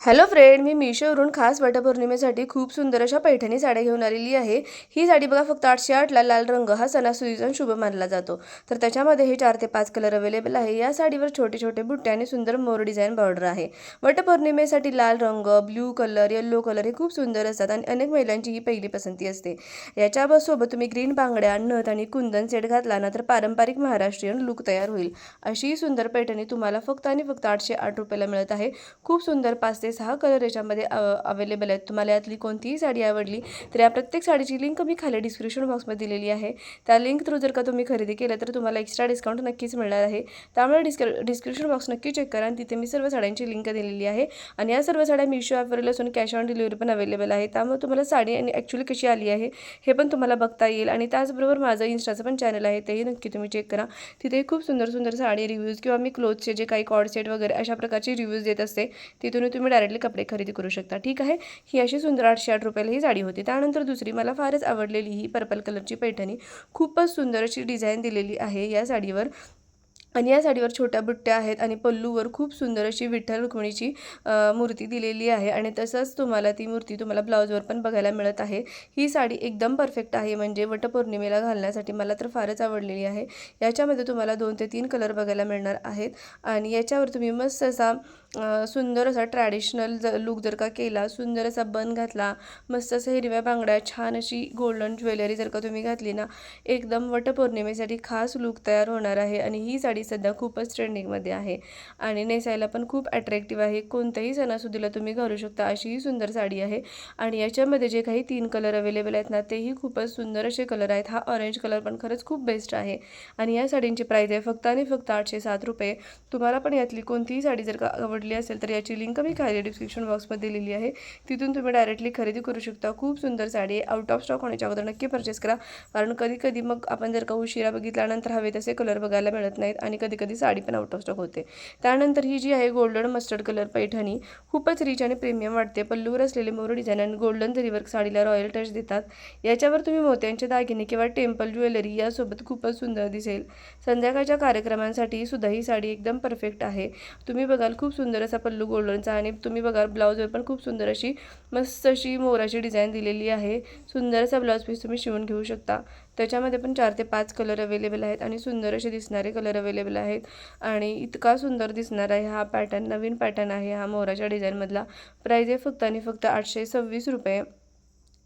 Hello friend, मी मीशोवरून खास वटपौर्णिमेसाठी खूप सुंदर अशा पैठणी साड्या घेऊन आलेली आहे। ही साडी बघा, फक्त 808ला लाल रंग हा सणासुदीचा शुभ मानला जातो। तर त्याच्यामध्ये हे 4 ते 5 कलर अवेलेबल आहे। या साडीवर छोटे छोटे बुट्टे आणि सुंदर मोर डिझाईन बॉर्डर आहे। वटपौर्णिमेसाठी लाल रंग, ब्ल्यू कलर, येलो कलर हे खूप सुंदर असतात आणि अनेक महिलांची ही पहिली पसंती असते। याच्यासोबत तुम्ही ग्रीन बांगड्या, नथ आणि कुंदन सेट घातला ना तर पारंपरिक महाराष्ट्रीयन लुक तयार होईल। अशी सुंदर पैठणी तुम्हाला फक्त आणि फक्त 808 रुपयाला मिळत आहे। खूप सुंदर 5 ते 6 कलर याच्यामध्ये अवेलेबल आहेत। तुम्हाला यातली कोणतीही साडी आवडली तर या प्रत्येक साडीची लिंक मी खाली डिस्क्रिप्शन बॉक्समध्ये दिलेली आहे। त्या लिंक थ्रू जर का तुम्ही खरेदी केलं तर तुम्हाला एक्स्ट्रा डिस्काउंट नक्कीच मिळणार आहे। त्यामुळे डिस्क्रिप्शन बॉक्स नक्की चेक करा आणि तिथे मी सर्व साड्यांची लिंक दिलेली आहे। आणि या सर्व साड्या मीशो ॲपवरील असून कॅश ऑन डिलिव्हरी पण अवेलेबल आहे। त्यामुळे तुम्हाला साडी आणि ॲक्च्युअली कशी आली आहे हे पण तुम्हाला बघता येईल। आणि त्याचबरोबर माझं इन्स्टाचं पण चॅनल आहे, तेही नक्की तुम्ही चेक करा। तिथे खूप सुंदर सुंदर साडी रिव्ह्यूज किंवा मी क्लोथ्सचे जे काही कॉर्ड सेट वगैरे अशा प्रकारचे रिव्ह्यूज देत असते, तिथून तुम्ही डायरेक्टली कपडे खरेदी करू शकता। ठीक आहे, ही अशी सुंदर 808 रुपयाला ही साडी होती। त्यानंतर दुसरी मला फारच आवडलेली ही पर्पल कलरची पैठणी, खूपच सुंदर अशी डिझाईन दिलेली आहे या साडीवर। आणि या साडीवर छोट्या बुट्ट्या आहेत आणि पल्लूवर खूप सुंदर अशी विठ्ठल रुक्मिणीची मूर्ती दिलेली आहे। आणि तसंच तुम्हाला ती मूर्ती तुम्हाला ब्लाऊजवर पण बघायला मिळत आहे। ही साडी एकदम परफेक्ट आहे, म्हणजे वटपौर्णिमेला घालण्यासाठी मला तर फारच आवडलेली आहे। याच्यामध्ये तुम्हाला 2 ते 3 कलर बघायला मिळणार आहेत। आणि याच्यावर तुम्ही मस्त असा सुंदर असा ट्रॅडिशनल लुक जर का केला, सुंदर असा बन घातला, मस्त असं हिरव्या बांगड्या, छान अशी गोल्डन ज्वेलरी जर का तुम्ही घातली ना, एकदम वटपौर्णिमेसाठी खास लुक तयार होणार आहे। आणि ही साडी सध्या खूपच ट्रेंडिंगमध्ये आहे आणि नेसायला पण खूप अट्रॅक्टिव्ह आहे। कोणत्याही सणासुदीला तुम्ही घालू शकता अशी ही सुंदर साडी आहे। आणि याच्यामध्ये जे काही 3 कलर अवेलेबल आहेत ना, तेही खूपच सुंदर असे कलर आहेत। हा ऑरेंज कलर पण खरंच खूप बेस्ट आहे। आणि या साडींची प्राईस आहे फक्त आणि फक्त 807 रुपये। तुम्हाला पण यातली कोणतीही साडी जर का आवडली असेल तर याची लिंक मी खाली डिस्क्रिप्शन बॉक्समध्ये दिलेली आहे, तिथून तुम्ही डायरेक्टली खरेदी करू शकता। खूप सुंदर साडी आहे। आउट ऑफ स्टॉक होण्याच्या अगोदर नक्की परचेस करा, कारण कधी कधी मग आपण जर का उशिरा बघितल्यानंतर हवे तसे कलर बघायला मिळत नाहीत आणि कधी कधी साडी पण आउट ऑफ स्टॉक होते। त्यानंतर ही जी आहे गोल्डन मस्टर्ड कलर पैठणी, खूपच रिच आणि प्रीमियम वाटते। पल्लूवर असलेले मोर डिझाईन आणि गोल्डन जरीवर्क साडीला रॉयल टच देतात। याच्यावर तुम्ही मोत्यांचे दागिने किंवा टेम्पल ज्वेलरी यासोबत खूपच सुंदर दिसेल। संध्याकाळच्या कार्यक्रमांसाठी सुद्धा ही साडी एकदम परफेक्ट आहे। तुम्ही बघाल खूप सुंदर असा पल्लू गोल्डनचा आणि तुम्ही बघाल ब्लाऊजवर पण खूप सुंदर अशी मस्त अशी मोराची डिझाईन दिलेली आहे। सुंदर असा ब्लाऊज पीस तुम्ही शिवून घेऊ शकता। त्याच्यामध्ये पण 4 ते 5 कलर अवेलेबल आहेत आणि सुंदर असे दिसणारे कलर अवेलेबल आहेत। आणि इतका सुंदर दिसणार आहे हा पॅटर्न, नवीन पॅटर्न आहे हा मोराच्या डिझाईनमधला। प्राईज आहे फक्त आणि फक्त 826 रुपये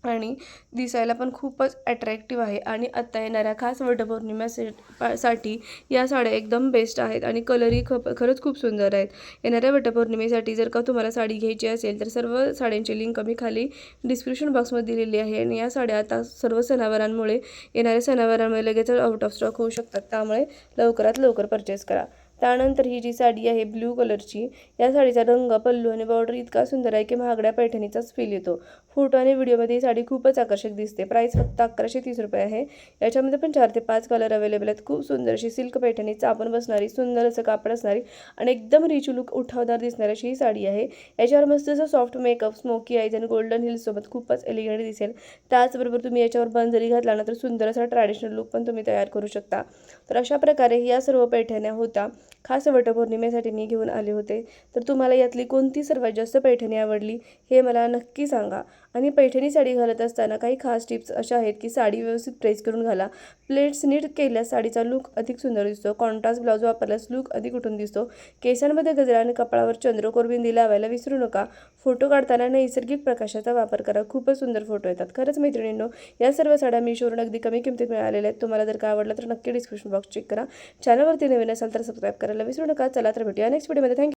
आणि दिसायला पण खूपच अट्रॅक्टिव्ह आहे। आणि आत्ता येणाऱ्या खास वटपौर्णिमेसाठी या साड्या एकदम बेस्ट आहेत आणि कलरही खरंच खूप सुंदर आहेत। येणाऱ्या वटपौर्णिमेसाठी जर का तुम्हाला साडी घ्यायची असेल तर सर्व साड्यांची लिंक मी खाली डिस्क्रिप्शन बॉक्समध्ये दिलेली आहे। आणि या साड्या आता सर्व सणावारांमुळे, येणाऱ्या सणावारांमुळे लगेच आउट ऑफ स्टॉक होऊ शकतात, त्यामुळे लवकरात लवकर परचेस करा। त्यानंतर ही जी साडी आहे ब्ल्यू कलरची, या साडीचा रंग, पल्लू आणि बॉर्डर इतका सुंदर आहे की महागड्या पैठणीचाच फील येतो। फोटो आणि व्हिडिओमध्ये ही साडी खूपच आकर्षक दिसते। प्राईस फक्त 1130 रुपये आहे। याच्यामध्ये पण 4 ते 5 कलर अवेलेबल आहेत। खूप सुंदर अशी सिल्क पैठणी, चापून बसणारी, सुंदर असं कापड असणारी आणि एकदम रिच लुक, उठावदार दिसणारी अशी ही साडी आहे। याच्यावर मस्त असं सॉफ्ट मेकअप, स्मोकी आईज आणि गोल्डन हिल्ससोबत खूपच एलिगंट दिसेल। त्याचबरोबर तुम्ही याच्यावर बन जरी घातला ना तर सुंदर असा ट्रॅडिशनल लुक पण तुम्ही तयार करू शकता। तर अशा प्रकारे या सर्व पैठण्या होत्या, खास वटपौर्णिमेसाठी मी घेऊन आले होते। तर तुम्हाला यातली कोणती सर्वात जास्त पैठणी आवडली हे मला नक्की सांगा। आणि पैठणी साडी घालत असताना काही खास टिप्स अशा आहेत की साडी व्यवस्थित प्रेस करून घाला, प्लेट्स नीट केल्यास साडीचा लुक अधिक सुंदर दिसतो, कॉन्ट्रास्ट ब्लाऊज वापरल्यास लुक अधिक उठून दिसतो, केसांमध्ये गजरा आणि कपाळावर चंद्रकोर बिंदी लावायला विसरू नका, फोटो काढताना नैसर्गिक प्रकाशाचा वापर करा, खूपच सुंदर फोटो येतात। खरंच मैत्रिणींनो, या सर्व साड्या मीशोवरून अगदी कमी किमतीत मिळालेल्या आहेत। तुम्हाला जर का आवडलं तर नक्की डिस्क्रिप्शन बॉक्स चेक करा। चॅनलवरती नवीन असाल तर सबस्क्राईब करायला विसरू नका। चला तर भेटूया नेक्स्ट व्हिडिओमध्ये। थँक्यू।